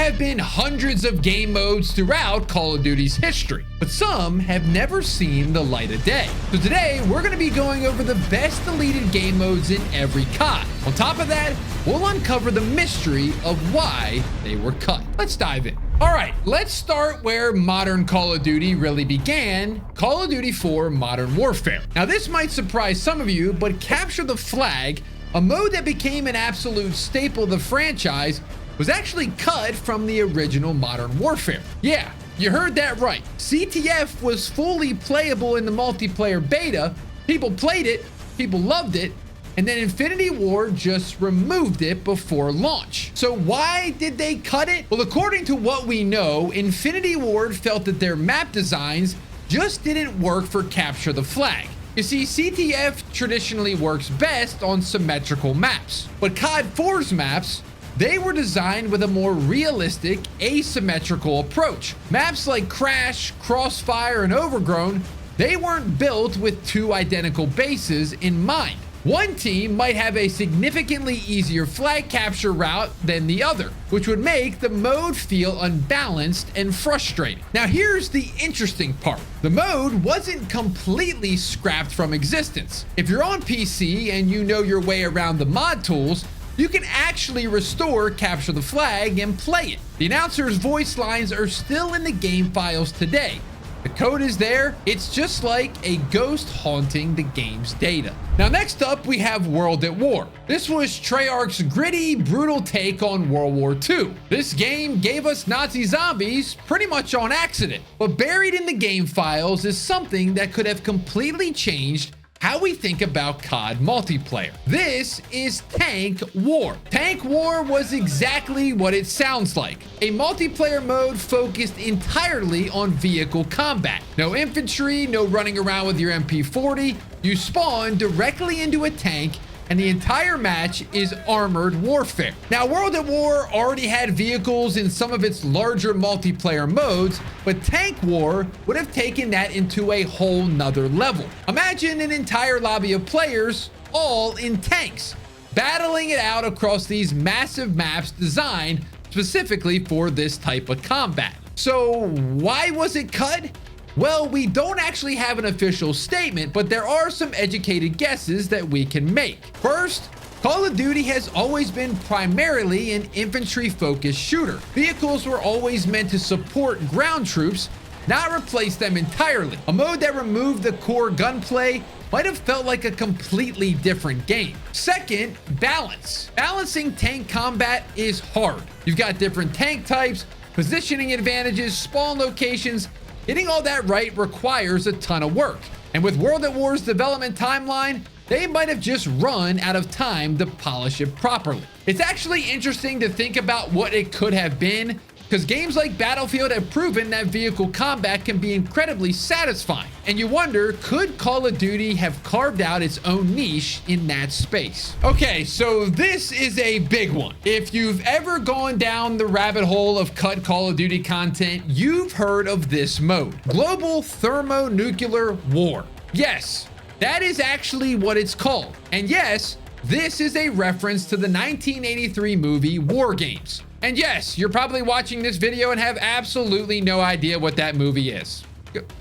have been hundreds of game modes throughout Call of Duty's history, but some have never seen the light of day. So today, we're going to be going over the best deleted game modes in every COD. On top of that, we'll uncover the mystery of why they were cut. Let's dive in. All right, let's start where modern Call of Duty really began, Call of Duty 4 Modern Warfare. Now, this might surprise some of you, but Capture the Flag, a mode that became an absolute staple of the franchise, was actually cut from the original Modern Warfare. Yeah, you heard that right. CTF was fully playable in the multiplayer beta. People played it, people loved it, and then Infinity Ward just removed it before launch. So why did they cut it? Well, according to what we know, Infinity Ward felt that their map designs just didn't work for Capture the Flag. You see, CTF traditionally works best on symmetrical maps, but COD 4's maps, they were designed with a more realistic, asymmetrical approach. Maps like Crash, Crossfire, and Overgrown, they weren't built with two identical bases in mind. One team might have a significantly easier flag capture route than the other, which would make the mode feel unbalanced and frustrating. Now, here's the interesting part. The mode wasn't completely scrapped from existence. If you're on PC and you know your way around the mod tools, you can actually restore Capture the Flag and play it. The announcer's voice lines are still in the game files today. The code is there. It's just like a ghost haunting the game's data. Now, next up, we have World at War. This was Treyarch's gritty, brutal take on World War II. This game gave us Nazi zombies pretty much on accident, but buried in the game files is something that could have completely changed how we think about COD multiplayer. This is Tank War. Tank War was exactly what it sounds like. A multiplayer mode focused entirely on vehicle combat. No infantry, no running around with your MP40. You spawn directly into a tank, and the entire match is armored warfare. Now, World at War already had vehicles in some of its larger multiplayer modes, but Tank War would have taken that into a whole nother level. Imagine an entire lobby of players, all in tanks, battling it out across these massive maps designed specifically for this type of combat. So why was it cut? Well, we don't actually have an official statement, but there are some educated guesses that we can make. First, Call of Duty has always been primarily an infantry-focused shooter. Vehicles were always meant to support ground troops, not replace them entirely. A mode that removed the core gunplay might have felt like a completely different game. Second, balance. Balancing tank combat is hard. You've got different tank types, positioning advantages, spawn locations. Getting all that right requires a ton of work. And with World at War's development timeline, they might have just run out of time to polish it properly. It's actually interesting to think about what it could have been, because games like Battlefield have proven that vehicle combat can be incredibly satisfying. And you wonder, could Call of Duty have carved out its own niche in that space? Okay, so this is a big one. If you've ever gone down the rabbit hole of cut Call of Duty content, you've heard of this mode, Global Thermonuclear War. Yes, that is actually what it's called. And yes, this is a reference to the 1983 movie War Games. And yes, you're probably watching this video and have absolutely no idea what that movie is.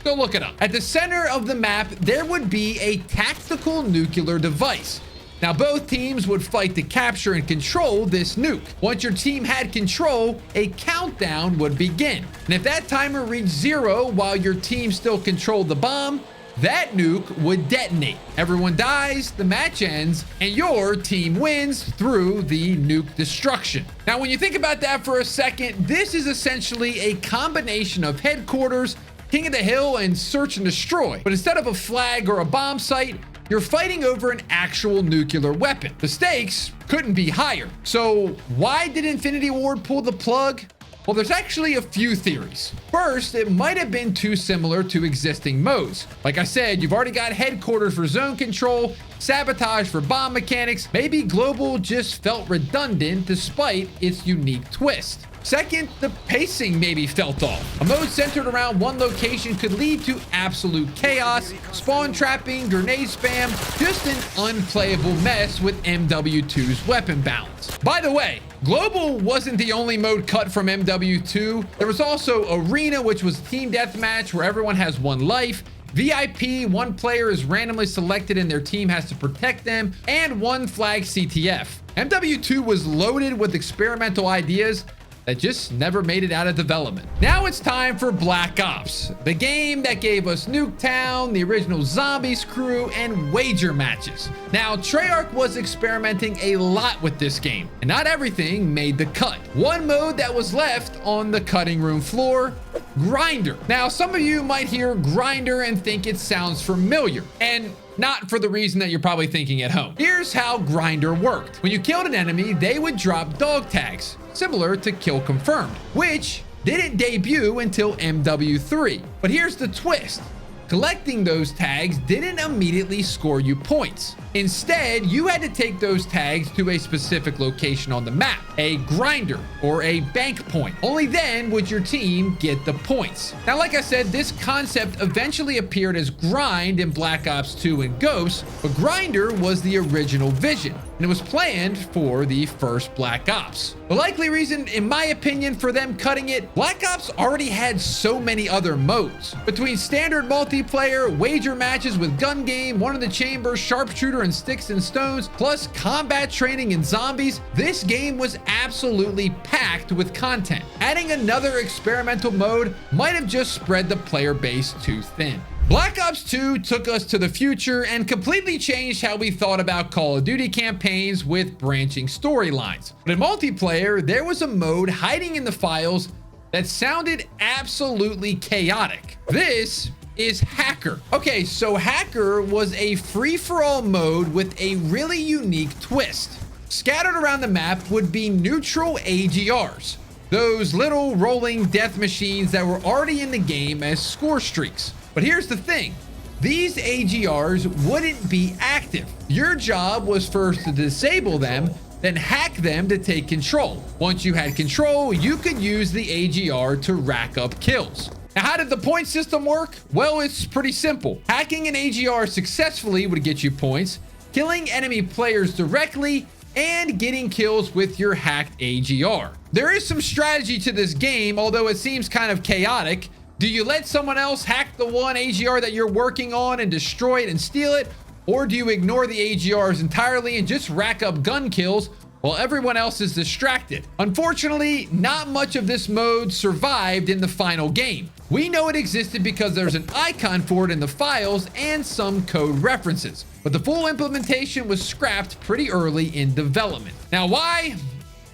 Go look it up. At the center of the map, there would be a tactical nuclear device. Now, both teams would fight to capture and control this nuke. Once your team had control, a countdown would begin. And if that timer reached 0 while your team still controlled the bomb, that nuke would detonate. Everyone dies, the match ends, and your team wins through the nuke destruction. Now, when you think about that for a second, this is essentially a combination of Headquarters, King of the Hill, and Search and Destroy. But instead of a flag or a bomb site, you're fighting over an actual nuclear weapon. The stakes couldn't be higher. So why did Infinity Ward pull the plug? Well, there's actually a few theories. First, it might have been too similar to existing modes. Like I said, you've already got Headquarters for zone control, sabotage for bomb mechanics, maybe global just felt redundant despite its unique twist. Second, the pacing maybe felt off. A mode centered around one location could lead to absolute chaos, spawn trapping, grenade spam, just an unplayable mess with MW2's weapon balance. By the way, Global wasn't the only mode cut from MW2. There was also Arena, which was team deathmatch where everyone has one life. VIP, one player is randomly selected and their team has to protect them, and one flag CTF. MW2 was loaded with experimental ideas that just never made it out of development. Now it's time for Black Ops, the game that gave us Nuketown, the original Zombies crew, and wager matches. Now, Treyarch was experimenting a lot with this game, and not everything made the cut. One mode that was left on the cutting room floor, Grinder. Now, some of you might hear Grinder and think it sounds familiar, and not for the reason that you're probably thinking at home. Here's how Grinder worked. When you killed an enemy, they would drop dog tags, similar to Kill Confirmed, which didn't debut until MW3. But here's the twist. Collecting those tags didn't immediately score you points. Instead, you had to take those tags to a specific location on the map, a grinder or a bank point. Only then would your team get the points. Now, like I said, this concept eventually appeared as Grind in Black Ops 2 and Ghosts, but Grinder was the original vision, and it was planned for the first Black Ops. The likely reason, in my opinion, for them cutting it, Black Ops already had so many other modes. Between standard multiplayer, wager matches with gun game, one in the chamber, sharpshooter, and sticks and stones, plus combat training and zombies, this game was absolutely packed with content. Adding another experimental mode might have just spread the player base too thin. Black Ops 2 took us to the future and completely changed how we thought about Call of Duty campaigns with branching storylines. But in multiplayer, there was a mode hiding in the files that sounded absolutely chaotic. This is Hacker. Okay, so Hacker was a free-for-all mode with a really unique twist. Scattered around the map would be neutral AGRs, those little rolling death machines that were already in the game as score streaks. But here's the thing. These AGRs wouldn't be active. Your job was first to disable them, then hack them to take control. Once you had control, you could use the AGR to rack up kills. Now, how did the point system work? Well, it's pretty simple. Hacking an AGR successfully would get you points, killing enemy players directly, and getting kills with your hacked AGR. There is some strategy to this game, although it seems kind of chaotic. Do you let someone else hack the one AGR that you're working on and destroy it and steal it? Or do you ignore the AGRs entirely and just rack up gun kills while everyone else is distracted? Unfortunately, not much of this mode survived in the final game. We know it existed because there's an icon for it in the files and some code references, but the full implementation was scrapped pretty early in development. Now, why?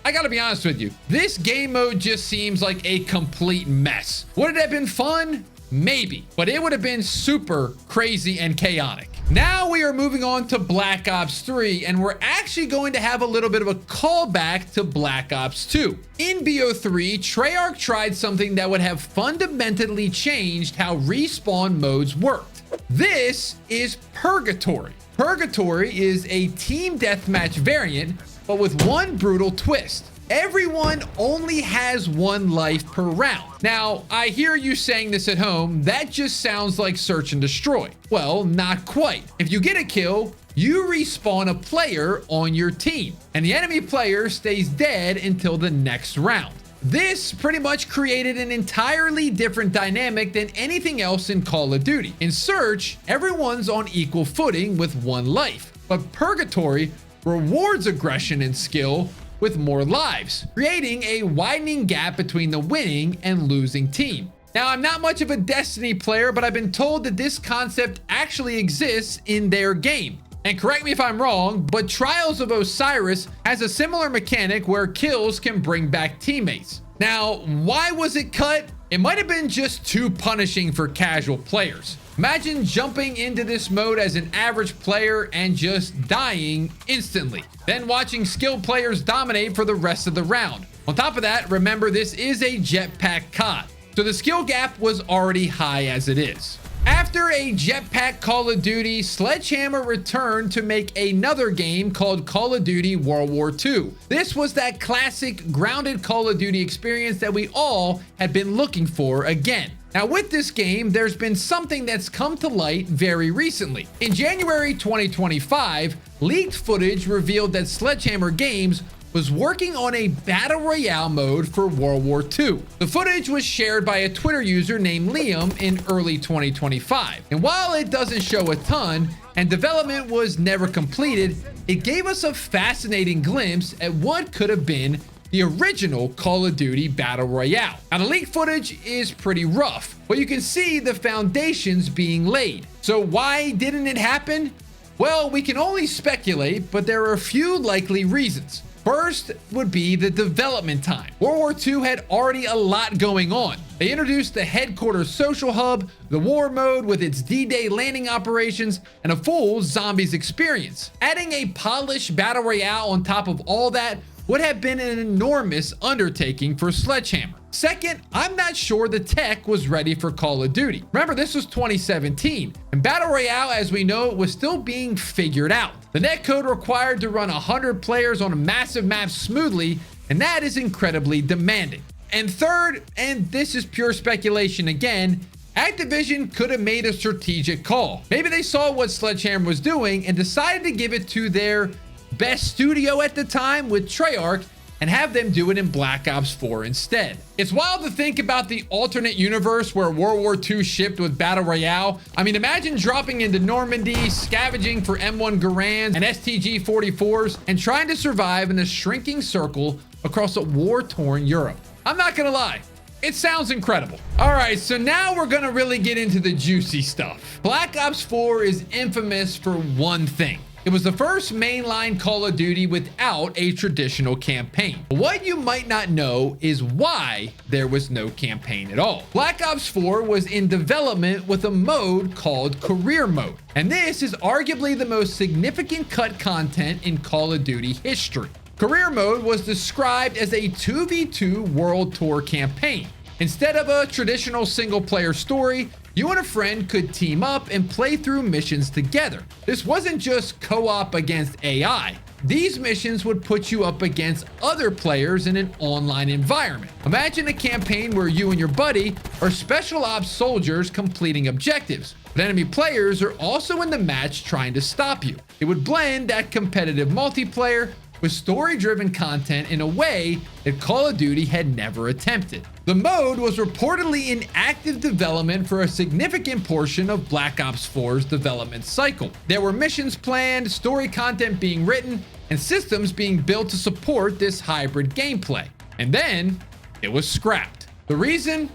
I gotta be honest with you, this game mode just seems like a complete mess. Would it have been fun? Maybe, but it would have been super crazy and chaotic. Now we are moving on to Black Ops 3, and we're actually going to have a little bit of a callback to Black Ops 2. In BO3, Treyarch tried something that would have fundamentally changed how respawn modes worked. This is Purgatory. Purgatory is a team deathmatch variant, but with one brutal twist. Everyone only has one life per round. Now, I hear you saying this at home, that just sounds like search and destroy. Well, not quite. If you get a kill, you respawn a player on your team, and the enemy player stays dead until the next round. This pretty much created an entirely different dynamic than anything else in Call of Duty. In Search, everyone's on equal footing with one life, but Purgatory rewards aggression and skill with more lives, creating a widening gap between the winning and losing team. Now, I'm not much of a Destiny player, but I've been told that this concept actually exists in their game. And correct me if I'm wrong, but Trials of Osiris has a similar mechanic where kills can bring back teammates. Now, why was it cut? It might have been just too punishing for casual players. Imagine jumping into this mode as an average player and just dying instantly, then watching skilled players dominate for the rest of the round. On top of that, remember this is a jetpack COD, so the skill gap was already high as it is. After After a jetpack Call of Duty, Sledgehammer returned to make another game called Call of Duty World War II. This was that classic grounded Call of Duty experience that we all had been looking for again. Now with this game, there's been something that's come to light very recently. In January 2025, leaked footage revealed that Sledgehammer Games was working on a battle royale mode for World War II. The footage was shared by a Twitter user named Liam in early 2025. And while it doesn't show a ton and development was never completed, it gave us a fascinating glimpse at what could have been the original Call of Duty Battle Royale. Now the leaked footage is pretty rough, but you can see the foundations being laid. So why didn't it happen? Well, we can only speculate, but there are a few likely reasons. First would be the development time. World War II had already a lot going on. They introduced the headquarters social hub, the war mode with its D-Day landing operations, and a full zombies experience. Adding a polished battle royale on top of all that would have been an enormous undertaking for Sledgehammer. Second, I'm not sure the tech was ready for Call of Duty. Remember, this was 2017, and Battle Royale, as we know, was still being figured out. The netcode required to run 100 players on a massive map smoothly, and that is incredibly demanding. And third, and this is pure speculation again, Activision could have made a strategic call. Maybe they saw what Sledgehammer was doing and decided to give it to their best studio at the time with Treyarch and have them do it in Black Ops 4 instead. It's wild to think about the alternate universe where World War II shipped with Battle Royale. I mean, imagine dropping into Normandy, scavenging for M1 Garands and STG-44s, and trying to survive in a shrinking circle across a war-torn Europe. I'm not gonna lie, it sounds incredible. All right, so now we're gonna really get into the juicy stuff. Black Ops 4 is infamous for one thing. It was the first mainline Call of Duty without a traditional campaign. What you might not know is why there was no campaign at all. Black Ops 4 was in development with a mode called Career Mode, and this is arguably the most significant cut content in Call of Duty history. Career Mode was described as a 2v2 World Tour campaign. Instead of a traditional single-player story, you and a friend could team up and play through missions together. This wasn't just co-op against AI. These missions would put you up against other players in an online environment. Imagine a campaign where you and your buddy are special ops soldiers completing objectives, but enemy players are also in the match trying to stop you. It would blend that competitive multiplayer with story-driven content in a way that Call of Duty had never attempted. The mode was reportedly in active development for a significant portion of Black Ops 4's development cycle. There were missions planned, story content being written, and systems being built to support this hybrid gameplay. And then it was scrapped. The reason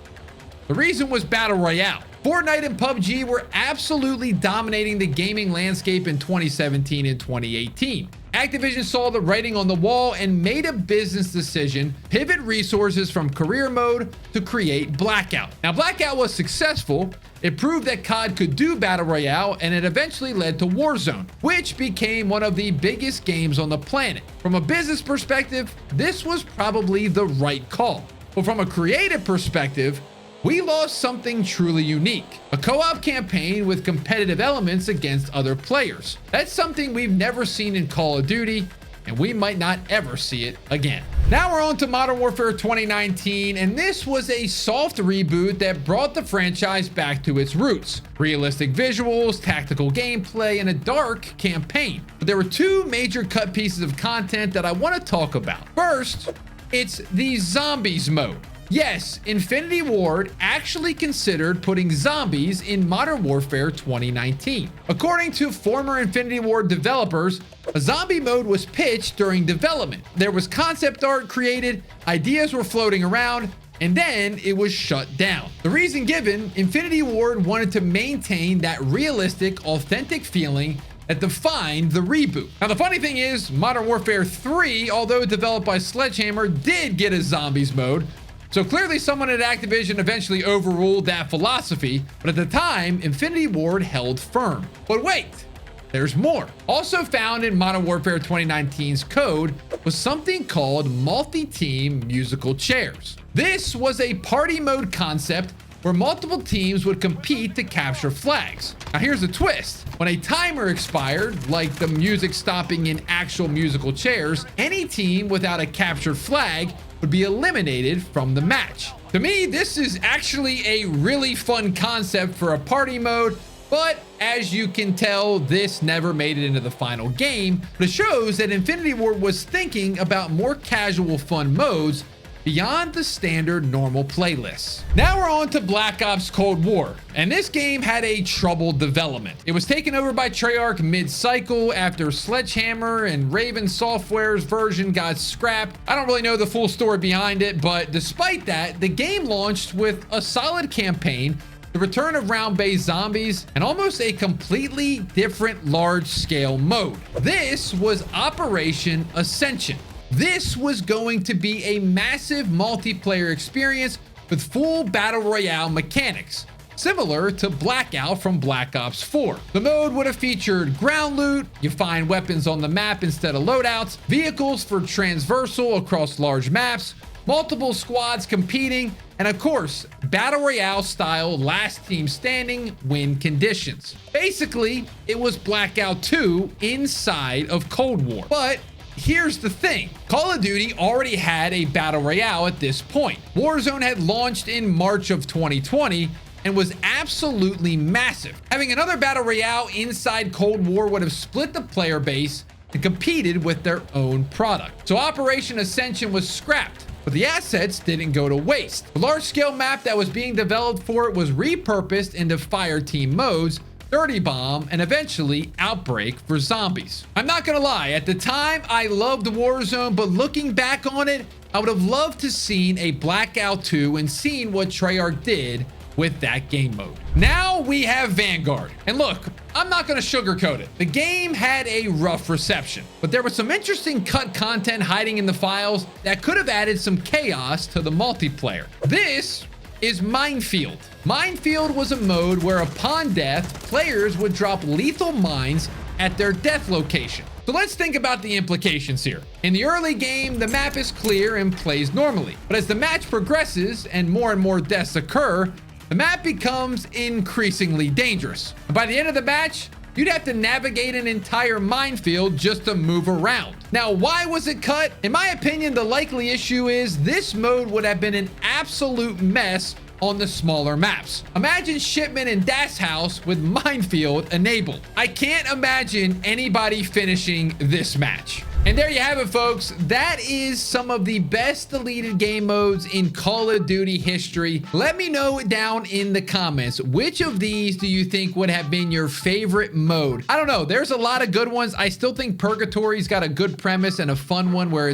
was Battle Royale. Fortnite and PUBG were absolutely dominating the gaming landscape in 2017 and 2018. Activision saw the writing on the wall and made a business decision, pivot resources from Career Mode to create Blackout. Now, Blackout was successful. It proved that COD could do Battle Royale, and it eventually led to Warzone, which became one of the biggest games on the planet. From a business perspective, this was probably the right call. But from a creative perspective, we lost something truly unique, a co-op campaign with competitive elements against other players. That's something we've never seen in Call of Duty, and we might not ever see it again. Now we're on to Modern Warfare 2019, and this was a soft reboot that brought the franchise back to its roots. Realistic visuals, tactical gameplay, and a dark campaign. But there were two major cut pieces of content that I want to talk about. First, it's the Zombies mode. Yes, Infinity Ward actually considered putting zombies in Modern Warfare 2019. According to former Infinity Ward developers, a zombie mode was pitched during development. There was concept art created, ideas were floating around, and then it was shut down. The reason given, Infinity Ward wanted to maintain that realistic, authentic feeling that defined the reboot. Now, the funny thing is, Modern Warfare 3, although developed by Sledgehammer, did get a zombies mode. So clearly someone at Activision eventually overruled that philosophy, but at the time, Infinity Ward held firm. But wait, there's more. Also found in Modern Warfare 2019's code was something called multi-team musical chairs. This was a party mode concept where multiple teams would compete to capture flags. Now here's the twist. When a timer expired, like the music stopping in actual musical chairs, any team without a captured flag would be eliminated from the match. To me, this is actually a really fun concept for a party mode, but as you can tell, this never made it into the final game. But it shows that Infinity Ward was thinking about more casual fun modes beyond the standard normal playlists. Now we're on to Black Ops Cold War, and this game had a troubled development. It was taken over by Treyarch mid-cycle after Sledgehammer and Raven Software's version got scrapped. I don't really know the full story behind it, but despite that, the game launched with a solid campaign, the return of round-based zombies, and almost a completely different large-scale mode. This was Operation Ascension. This was going to be a massive multiplayer experience with full battle royale mechanics, similar to Blackout from Black Ops 4. The mode would have featured ground loot, you find weapons on the map instead of loadouts, vehicles for transversal across large maps, multiple squads competing, and of course, battle royale style last team standing win conditions. Basically, it was Blackout 2 inside of Cold War. But here's the thing. Call of Duty already had a battle royale at this point. Warzone had launched in March of 2020 and was absolutely massive. Having another battle royale inside Cold War would have split the player base and competed with their own product. So Operation Ascension was scrapped, but the assets didn't go to waste. The large-scale map that was being developed for it was repurposed into fire team modes, Dirty Bomb, and eventually Outbreak for zombies. I'm not gonna lie, at the time I loved Warzone, but looking back on it, I would have loved to seen a Blackout 2 and seen what Treyarch did with that game mode. Now we have Vanguard. And look, I'm not gonna sugarcoat it. The game had a rough reception, but there was some interesting cut content hiding in the files that could have added some chaos to the multiplayer. This is Minefield. Minefield was a mode where upon death, players would drop lethal mines at their death location. So let's think about the implications here. In the early game, the map is clear and plays normally. But as the match progresses and more deaths occur, the map becomes increasingly dangerous. And by the end of the match, you'd have to navigate an entire minefield just to move around. Now, why was it cut? In my opinion, the likely issue is this mode would have been an absolute mess on the smaller maps. Imagine Shipment and Das House with Minefield enabled. I can't imagine anybody finishing this match. And there you have it, folks. That is some of the best deleted game modes in Call of Duty history. Let me know down in the comments, which of these do you think would have been your favorite mode? I don't know. There's a lot of good ones. I still think Purgatory's got a good premise and a fun one where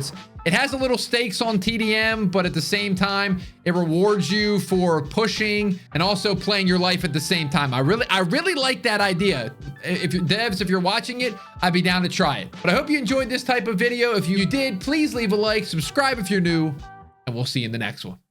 it has a little stakes on TDM, but at the same time, it rewards you for pushing and also playing your life at the same time. I really like that idea. If devs, if you're watching it, I'd be down to try it. But I hope you enjoyed this type of video. If you did, please leave a like, subscribe if you're new, and we'll see you in the next one.